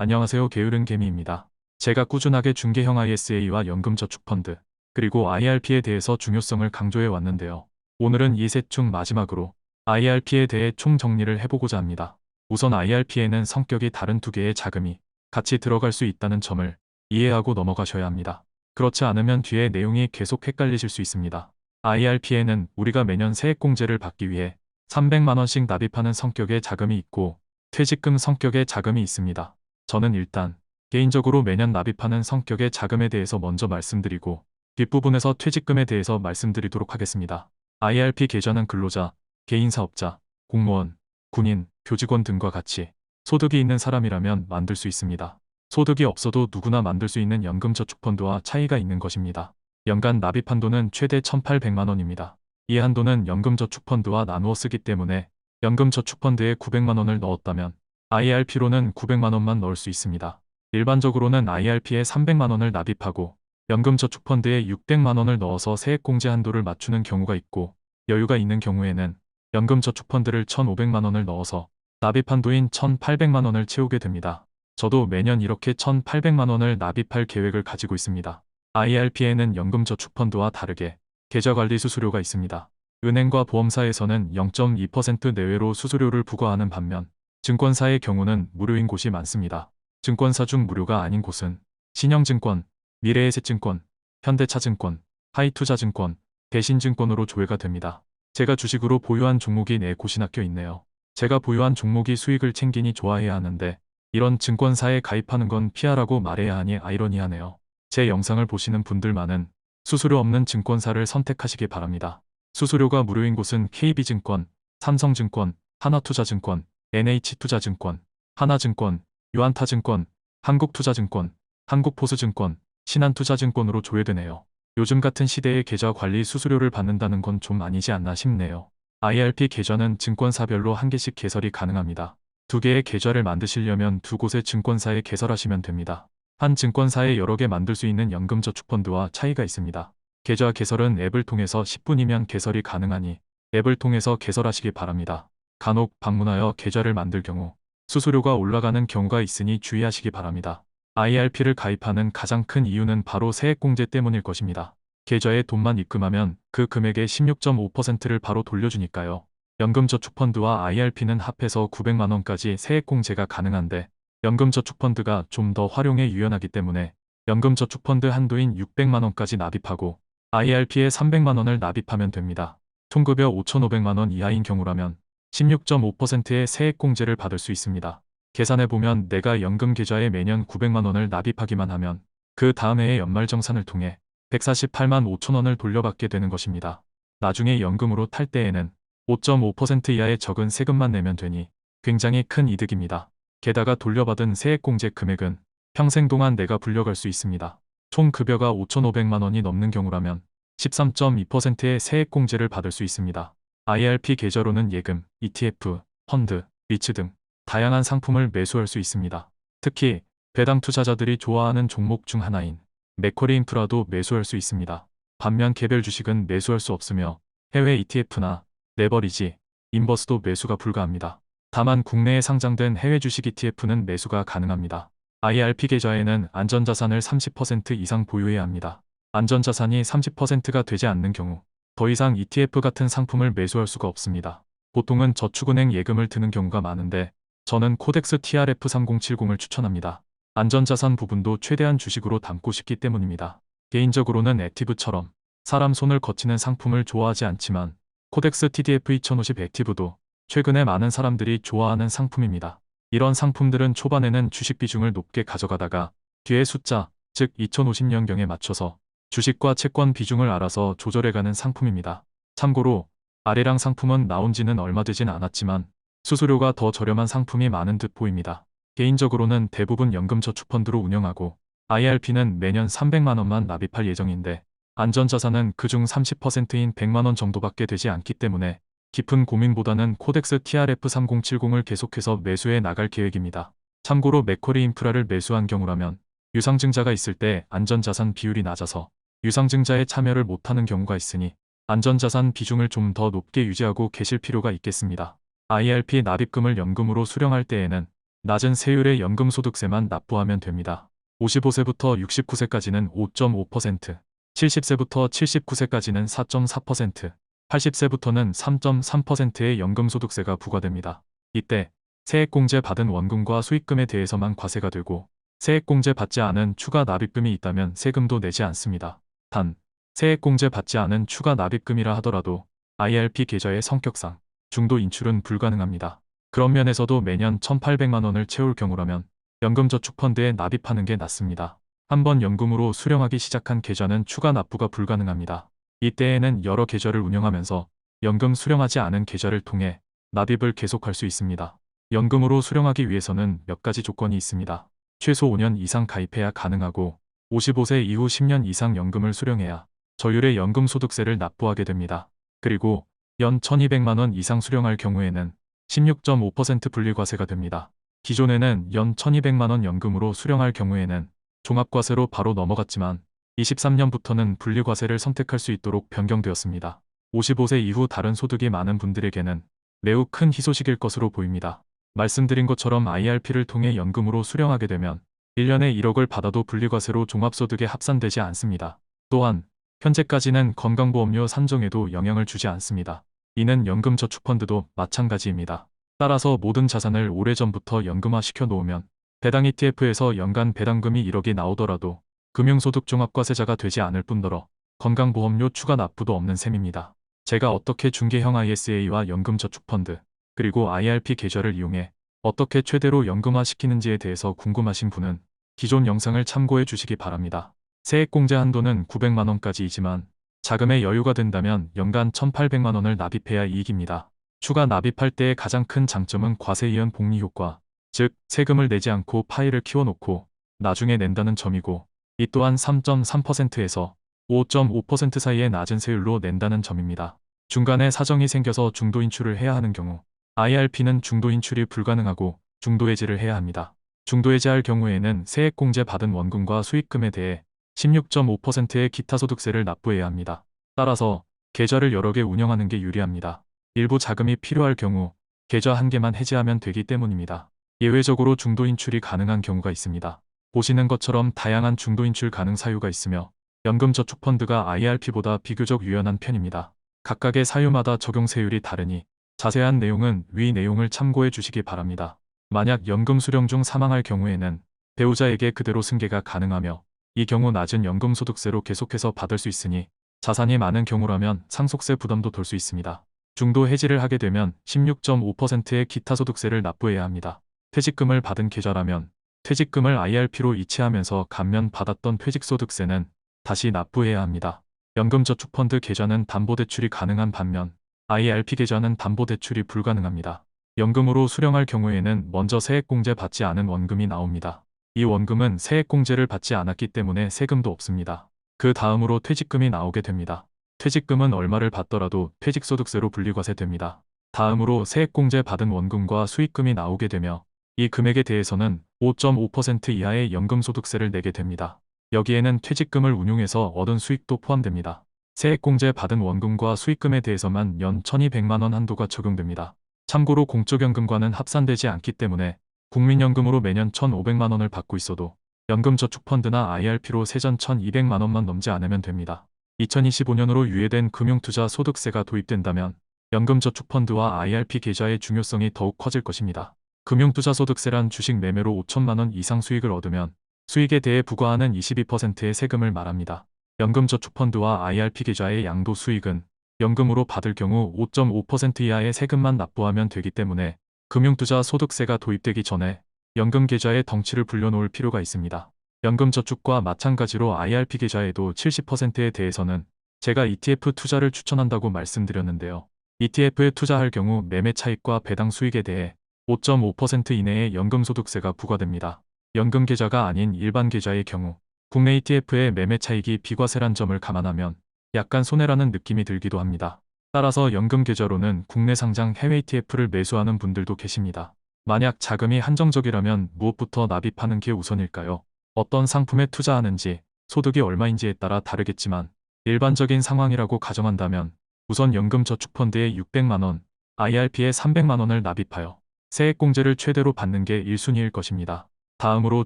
안녕하세요. 게으른 개미입니다. 제가 꾸준하게 중개형 ISA와 연금저축펀드, 그리고 IRP에 대해서 중요성을 강조해 왔는데요. 오늘은 이 셋 중 마지막으로 IRP에 대해 총정리를 해보고자 합니다. 우선 IRP에는 성격이 다른 두 개의 자금이 같이 들어갈 수 있다는 점을 이해하고 넘어가셔야 합니다. 그렇지 않으면 뒤에 내용이 계속 헷갈리실 수 있습니다. IRP에는 우리가 매년 세액공제를 받기 위해 300만 원씩 납입하는 성격의 자금이 있고 퇴직금 성격의 자금이 있습니다. 저는 일단 개인적으로 매년 납입하는 성격의 자금에 대해서 먼저 말씀드리고 뒷부분에서 퇴직금에 대해서 말씀드리도록 하겠습니다. IRP 계좌는 근로자, 개인사업자, 공무원, 군인, 교직원 등과 같이 소득이 있는 사람이라면 만들 수 있습니다. 소득이 없어도 누구나 만들 수 있는 연금저축펀드와 차이가 있는 것입니다. 연간 납입 한도는 최대 1,800만 원입니다. 이 한도는 연금저축펀드와 나누어 쓰기 때문에 연금저축펀드에 900만 원을 넣었다면 IRP로는 900만 원만 넣을 수 있습니다. 일반적으로는 IRP에 300만 원을 납입하고 연금저축펀드에 600만 원을 넣어서 세액공제 한도를 맞추는 경우가 있고 여유가 있는 경우에는 연금저축펀드를 1,500만 원을 넣어서 납입 한도인 1,800만 원을 채우게 됩니다. 저도 매년 이렇게 1,800만 원을 납입할 계획을 가지고 있습니다. IRP에는 연금저축펀드와 다르게 계좌관리 수수료가 있습니다. 은행과 보험사에서는 0.2% 내외로 수수료를 부과하는 반면 증권사의 경우는 무료인 곳이 많습니다. 증권사 중 무료가 아닌 곳은 신영증권, 미래에셋증권, 현대차증권, 하이투자증권, 대신증권으로 조회가 됩니다. 제가 주식으로 보유한 종목이 4곳이 낚여 있네요. 제가 보유한 종목이 수익을 챙기니 좋아해야 하는데 이런 증권사에 가입하는 건 피하라고 말해야 하니 아이러니하네요. 제 영상을 보시는 분들만은 수수료 없는 증권사를 선택하시기 바랍니다. 수수료가 무료인 곳은 KB증권, 삼성증권, 하나투자증권, NH투자증권, 하나증권, 유한타증권, 한국투자증권, 한국포스증권, 신한투자증권으로 조회되네요. 요즘 같은 시대에 계좌 관리 수수료를 받는다는 건 좀 아니지 않나 싶네요. IRP 계좌는 증권사별로 한 개씩 개설이 가능합니다. 두 개의 계좌를 만드시려면 두 곳의 증권사에 개설하시면 됩니다. 한 증권사에 여러 개 만들 수 있는 연금저축펀드와 차이가 있습니다. 계좌 개설은 앱을 통해서 10분이면 개설이 가능하니 앱을 통해서 개설하시기 바랍니다. 간혹 방문하여 계좌를 만들 경우 수수료가 올라가는 경우가 있으니 주의하시기 바랍니다. IRP를 가입하는 가장 큰 이유는 바로 세액공제 때문일 것입니다. 계좌에 돈만 입금하면 그 금액의 16.5%를 바로 돌려주니까요. 연금저축펀드와 IRP는 합해서 900만 원까지 세액공제가 가능한데 연금저축펀드가 좀 더 활용에 유연하기 때문에 연금저축펀드 한도인 600만 원까지 납입하고 IRP에 300만 원을 납입하면 됩니다. 총급여 5,500만 원 이하인 경우라면 16.5%의 세액공제를 받을 수 있습니다. 계산해보면 내가 연금 계좌에 매년 900만 원을 납입하기만 하면 그 다음 해의 연말정산을 통해 148만 5천 원을 돌려받게 되는 것입니다. 나중에 연금으로 탈 때에는 5.5% 이하의 적은 세금만 내면 되니 굉장히 큰 이득입니다. 게다가 돌려받은 세액공제 금액은 평생 동안 내가 불려갈 수 있습니다. 총 급여가 5,500만 원이 넘는 경우라면 13.2%의 세액공제를 받을 수 있습니다. IRP 계좌로는 예금, ETF, 펀드, 리츠 등 다양한 상품을 매수할 수 있습니다. 특히 배당 투자자들이 좋아하는 종목 중 하나인 맥쿼리 인프라도 매수할 수 있습니다. 반면 개별 주식은 매수할 수 없으며 해외 ETF나 레버리지, 인버스도 매수가 불가합니다. 다만 국내에 상장된 해외 주식 ETF는 매수가 가능합니다. IRP 계좌에는 안전자산을 30% 이상 보유해야 합니다. 안전자산이 30%가 되지 않는 경우 더 이상 ETF 같은 상품을 매수할 수가 없습니다. 보통은 저축은행 예금을 드는 경우가 많은데 저는 코덱스 TRF3070을 추천합니다. 안전자산 부분도 최대한 주식으로 담고 싶기 때문입니다. 개인적으로는 액티브처럼 사람 손을 거치는 상품을 좋아하지 않지만 코덱스 TDF2050 액티브도 최근에 많은 사람들이 좋아하는 상품입니다. 이런 상품들은 초반에는 주식 비중을 높게 가져가다가 뒤에 숫자, 즉 2050년경에 맞춰서 주식과 채권 비중을 알아서 조절해가는 상품입니다. 참고로 아래랑 상품은 나온 지는 얼마 되진 않았지만 수수료가 더 저렴한 상품이 많은 듯 보입니다. 개인적으로는 대부분 연금저축펀드로 운영하고 IRP는 매년 300만 원만 납입할 예정인데 안전자산은 그중 30%인 100만 원 정도밖에 되지 않기 때문에 깊은 고민보다는 코덱스 TRF3070을 계속해서 매수해 나갈 계획입니다. 참고로 맥쿼리 인프라를 매수한 경우라면 유상증자가 있을 때 안전자산 비율이 낮아서 유상증자에 참여를 못하는 경우가 있으니 안전자산 비중을 좀 더 높게 유지하고 계실 필요가 있겠습니다. IRP 납입금을 연금으로 수령할 때에는 낮은 세율의 연금소득세만 납부하면 됩니다. 55세부터 69세까지는 5.5%, 70세부터 79세까지는 4.4%, 80세부터는 3.3%의 연금소득세가 부과됩니다. 이때 세액공제 받은 원금과 수익금에 대해서만 과세가 되고 세액공제 받지 않은 추가 납입금이 있다면 세금도 내지 않습니다. 단, 세액공제 받지 않은 추가 납입금이라 하더라도 IRP 계좌의 성격상 중도 인출은 불가능합니다. 그런 면에서도 매년 1,800만 원을 채울 경우라면 연금저축펀드에 납입하는 게 낫습니다. 한번 연금으로 수령하기 시작한 계좌는 추가 납부가 불가능합니다. 이때에는 여러 계좌를 운영하면서 연금 수령하지 않은 계좌를 통해 납입을 계속할 수 있습니다. 연금으로 수령하기 위해서는 몇 가지 조건이 있습니다. 최소 5년 이상 가입해야 가능하고 55세 이후 10년 이상 연금을 수령해야 저율의 연금소득세를 납부하게 됩니다. 그리고 연 1,200만 원 이상 수령할 경우에는 16.5% 분리과세가 됩니다. 기존에는 연 1,200만 원 연금으로 수령할 경우에는 종합과세로 바로 넘어갔지만 23년부터는 분리과세를 선택할 수 있도록 변경되었습니다. 55세 이후 다른 소득이 많은 분들에게는 매우 큰 희소식일 것으로 보입니다. 말씀드린 것처럼 IRP를 통해 연금으로 수령하게 되면 1년에 1억을 받아도 분리과세로 종합소득에 합산되지 않습니다. 또한 현재까지는 건강보험료 산정에도 영향을 주지 않습니다. 이는 연금저축펀드도 마찬가지입니다. 따라서 모든 자산을 오래전부터 연금화시켜 놓으면 배당 ETF에서 연간 배당금이 1억이 나오더라도 금융소득 종합과세자가 되지 않을 뿐더러 건강보험료 추가 납부도 없는 셈입니다. 제가 어떻게 중개형 ISA와 연금저축펀드 그리고 IRP 계좌를 이용해 어떻게 최대로 연금화시키는지에 대해서 궁금하신 분은 기존 영상을 참고해 주시기 바랍니다. 세액공제 한도는 900만 원까지이지만 자금에 여유가 된다면 연간 1,800만 원을 납입해야 이익입니다. 추가 납입할 때의 가장 큰 장점은 과세이연 복리 효과, 즉 세금을 내지 않고 파일을 키워놓고 나중에 낸다는 점이고 이 또한 3.3%에서 5.5% 사이의 낮은 세율로 낸다는 점입니다. 중간에 사정이 생겨서 중도 인출을 해야 하는 경우 IRP는 중도 인출이 불가능하고 중도 해지를 해야 합니다. 중도 해지할 경우에는 세액공제 받은 원금과 수익금에 대해 16.5%의 기타 소득세를 납부해야 합니다. 따라서 계좌를 여러 개 운영하는 게 유리합니다. 일부 자금이 필요할 경우 계좌 한 개만 해지하면 되기 때문입니다. 예외적으로 중도 인출이 가능한 경우가 있습니다. 보시는 것처럼 다양한 중도 인출 가능 사유가 있으며 연금저축펀드가 IRP보다 비교적 유연한 편입니다. 각각의 사유마다 적용 세율이 다르니 자세한 내용은 위 내용을 참고해 주시기 바랍니다. 만약 연금 수령 중 사망할 경우에는 배우자에게 그대로 승계가 가능하며 이 경우 낮은 연금소득세로 계속해서 받을 수 있으니 자산이 많은 경우라면 상속세 부담도 덜 수 있습니다. 중도 해지를 하게 되면 16.5%의 기타 소득세를 납부해야 합니다. 퇴직금을 받은 계좌라면 퇴직금을 IRP로 이체하면서 감면받았던 퇴직소득세는 다시 납부해야 합니다. 연금저축펀드 계좌는 담보대출이 가능한 반면 IRP 계좌는 담보대출이 불가능합니다. 연금으로 수령할 경우에는 먼저 세액공제 받지 않은 원금이 나옵니다. 이 원금은 세액공제를 받지 않았기 때문에 세금도 없습니다. 그 다음으로 퇴직금이 나오게 됩니다. 퇴직금은 얼마를 받더라도 퇴직소득세로 분리과세됩니다. 다음으로 세액공제 받은 원금과 수익금이 나오게 되며 이 금액에 대해서는 5.5% 이하의 연금소득세를 내게 됩니다. 여기에는 퇴직금을 운용해서 얻은 수익도 포함됩니다. 세액공제 받은 원금과 수익금에 대해서만 연 1,200만 원 한도가 적용됩니다. 참고로 공적연금과는 합산되지 않기 때문에 국민연금으로 매년 1,500만 원을 받고 있어도 연금저축펀드나 IRP로 세전 1,200만 원만 넘지 않으면 됩니다. 2025년으로 유예된 금융투자 소득세가 도입된다면 연금저축펀드와 IRP 계좌의 중요성이 더욱 커질 것입니다. 금융투자 소득세란 주식 매매로 5천만 원 이상 수익을 얻으면 수익에 대해 부과하는 22%의 세금을 말합니다. 연금저축펀드와 IRP 계좌의 양도 수익은 연금으로 받을 경우 5.5% 이하의 세금만 납부하면 되기 때문에 금융투자 소득세가 도입되기 전에 연금 계좌의 덩치를 불려놓을 필요가 있습니다. 연금저축과 마찬가지로 IRP 계좌에도 70%에 대해서는 제가 ETF 투자를 추천한다고 말씀드렸는데요. ETF에 투자할 경우 매매 차익과 배당 수익에 대해 5.5% 이내의 연금소득세가 부과됩니다. 연금 계좌가 아닌 일반 계좌의 경우 국내 ETF의 매매 차익이 비과세란 점을 감안하면 약간 손해라는 느낌이 들기도 합니다. 따라서 연금 계좌로는 국내 상장 해외 ETF를 매수하는 분들도 계십니다. 만약 자금이 한정적이라면 무엇부터 납입하는 게 우선일까요? 어떤 상품에 투자하는지, 소득이 얼마인지에 따라 다르겠지만 일반적인 상황이라고 가정한다면 우선 연금저축펀드에 600만 원, IRP에 300만 원을 납입하여 세액공제를 최대로 받는 게 1순위일 것입니다. 다음으로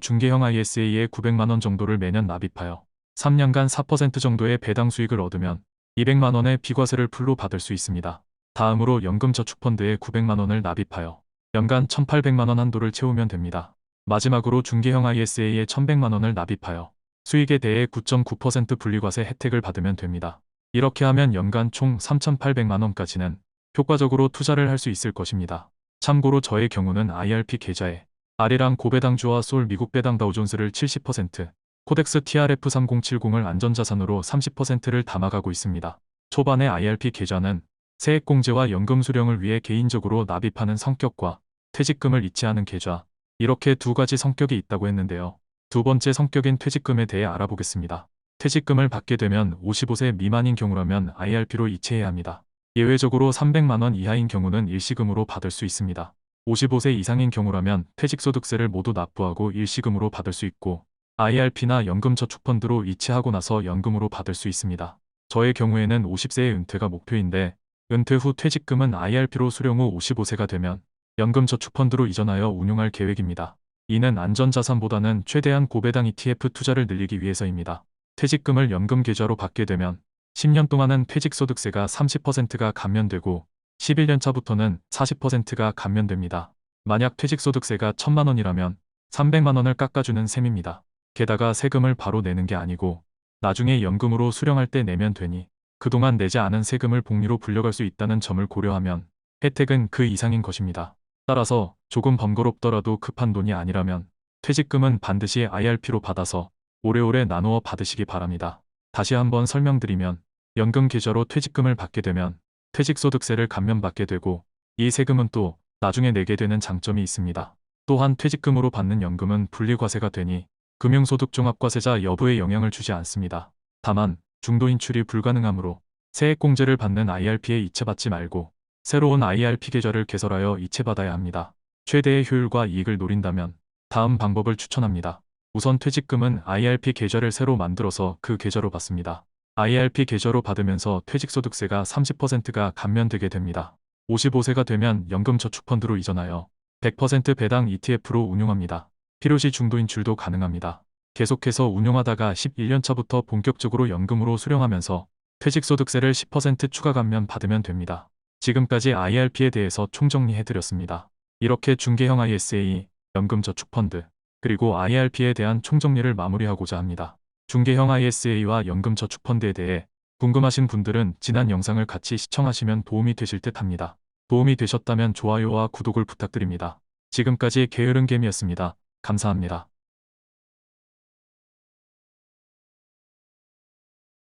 중개형 ISA에 900만원 정도를 매년 납입하여 3년간 4% 정도의 배당 수익을 얻으면 200만원의 비과세를 풀로 받을 수 있습니다. 다음으로 연금저축펀드에 900만원을 납입하여 연간 1800만원 한도를 채우면 됩니다. 마지막으로 중개형 ISA에 1100만원을 납입하여 수익에 대해 9.9% 분리과세 혜택을 받으면 됩니다. 이렇게 하면 연간 총 3800만원까지는 효과적으로 투자를 할 수 있을 것입니다. 참고로 저의 경우는 IRP 계좌에 아리랑 고배당주와 솔 미국 배당 다우존스를 70%, 코덱스 TRF3070을 안전자산으로 30%를 담아가고 있습니다. 초반에 IRP 계좌는 세액공제와 연금 수령을 위해 개인적으로 납입하는 성격과 퇴직금을 잊지 않은 계좌, 이렇게 두 가지 성격이 있다고 했는데요. 두 번째 성격인 퇴직금에 대해 알아보겠습니다. 퇴직금을 받게 되면 55세 미만인 경우라면 IRP로 이체해야 합니다. 예외적으로 300만원 이하인 경우는 일시금으로 받을 수 있습니다. 55세 이상인 경우라면 퇴직소득세를 모두 납부하고 일시금으로 받을 수 있고 IRP나 연금저축펀드로 이체하고 나서 연금으로 받을 수 있습니다. 저의 경우에는 50세의 은퇴가 목표인데 은퇴 후 퇴직금은 IRP로 수령 후 55세가 되면 연금저축펀드로 이전하여 운용할 계획입니다. 이는 안전자산보다는 최대한 고배당 ETF 투자를 늘리기 위해서입니다. 퇴직금을 연금계좌로 받게 되면 10년 동안은 퇴직소득세가 30%가 감면되고 11년 차부터는 40%가 감면됩니다. 만약 퇴직소득세가 1000만원이라면 300만원을 깎아주는 셈입니다. 게다가 세금을 바로 내는 게 아니고 나중에 연금으로 수령할 때 내면 되니 그동안 내지 않은 세금을 복리로 불려갈 수 있다는 점을 고려하면 혜택은 그 이상인 것입니다. 따라서 조금 번거롭더라도 급한 돈이 아니라면 퇴직금은 반드시 IRP로 받아서 오래오래 나누어 받으시기 바랍니다. 다시 한번 설명드리면 연금 계좌로 퇴직금을 받게 되면 퇴직소득세를 감면받게 되고 이 세금은 또 나중에 내게 되는 장점이 있습니다. 또한 퇴직금으로 받는 연금은 분리과세가 되니 금융소득종합과세자 여부에 영향을 주지 않습니다. 다만 중도 인출이 불가능하므로 세액공제를 받는 IRP에 이체받지 말고 새로운 IRP 계좌를 개설하여 이체받아야 합니다. 최대의 효율과 이익을 노린다면 다음 방법을 추천합니다. 우선 퇴직금은 IRP 계좌를 새로 만들어서 그 계좌로 받습니다. IRP 계좌로 받으면서 퇴직소득세가 30%가 감면되게 됩니다. 55세가 되면 연금저축펀드로 이전하여 100% 배당 ETF로 운용합니다. 필요시 중도 인출도 가능합니다. 계속해서 운용하다가 11년 차부터 본격적으로 연금으로 수령하면서 퇴직소득세를 10% 추가 감면 받으면 됩니다. 지금까지 IRP에 대해서 총정리해드렸습니다. 이렇게 중개형 ISA, 연금저축펀드, 그리고 IRP에 대한 총정리를 마무리하고자 합니다. 중개형 ISA와 연금저축펀드에 대해 궁금하신 분들은 지난 영상을 같이 시청하시면 도움이 되실 듯 합니다. 도움이 되셨다면 좋아요와 구독을 부탁드립니다. 지금까지 게으른 개미였습니다. 감사합니다.